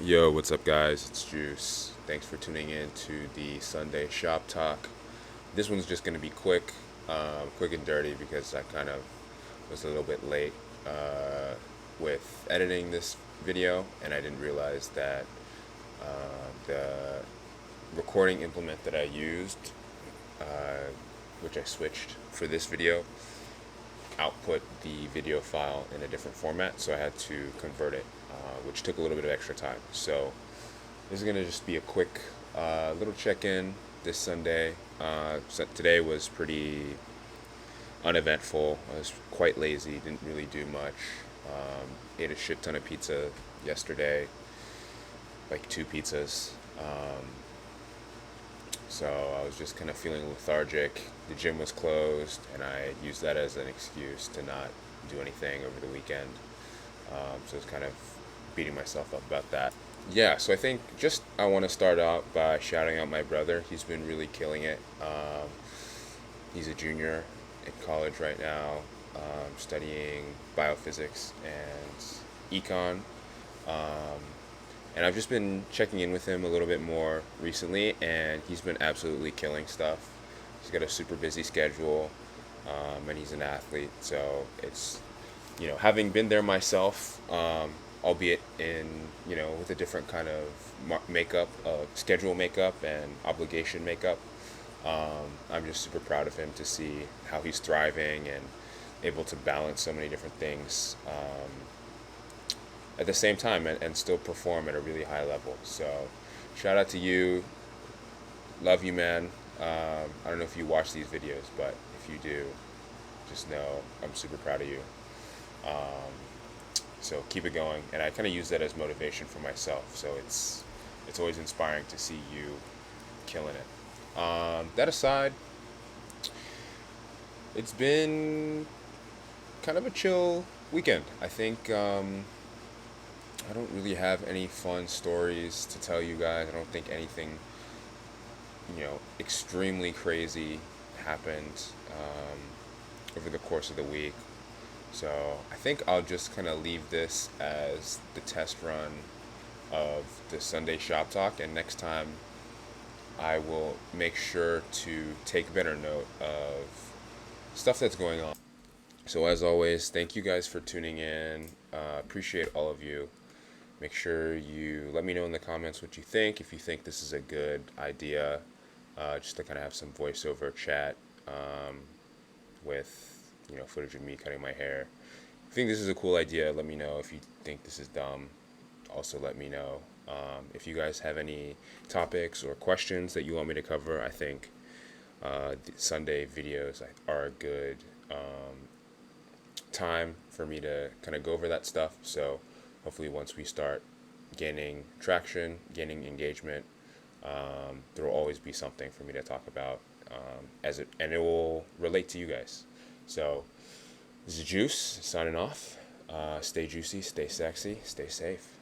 Yo, what's up, guys? It's Juice. Thanks for tuning in to the Sunday Shop Talk. This one's just gonna be quick and dirty because I kind of was a little bit late with editing this video, and I didn't realize that the recording implement that I used, which I switched for this video, output the video file in a different format, so I had to convert it, which took a little bit of extra time. So this is gonna just be a quick little check-in this Sunday. So today was pretty uneventful. I was quite lazy, didn't really do much. Ate a shit ton of pizza yesterday, like 2 pizzas. So I was just kind of feeling lethargic. The gym was closed, and I used that as an excuse to not do anything over the weekend. So I was kind of beating myself up about that. Yeah, so I think just I want to start out by shouting out my brother. He's been really killing it. He's a junior in college right now, studying biophysics and econ. Um, and I've just been checking in with him a little bit more recently, and he's been absolutely killing stuff. He's got a super busy schedule, and he's an athlete. So it's, having been there myself, albeit in, with a different kind of makeup, schedule makeup and obligation makeup. I'm just super proud of him to see how he's thriving and able to balance so many different things at the same time and still perform at a really high level. So, shout out to you. Love you, man. I don't know if you watch these videos, but if you do, just know I'm super proud of you. So keep it going, and I kind of use that as motivation for myself. So it's always inspiring to see you killing it. That aside, it's been kind of a chill weekend. I think I don't really have any fun stories to tell you guys. I don't think anything, extremely crazy happened over the course of the week. So I think I'll just kind of leave this as the test run of the Sunday Shop Talk, and next time I will make sure to take better note of stuff that's going on. So as always, thank you guys for tuning in. Appreciate all of you. Make sure you let me know in the comments what you think. If you think this is a good idea, just to kind of have some voiceover chat with footage of me cutting my hair. If you think this is a cool idea, let me know. If you think this is dumb, also let me know. If you guys have any topics or questions that you want me to cover, I think the Sunday videos are a good time for me to kind of go over that stuff. So hopefully once we start gaining traction, gaining engagement, there will always be something for me to talk about, and it will relate to you guys. So this is Juice signing off. Stay juicy, stay sexy, stay safe.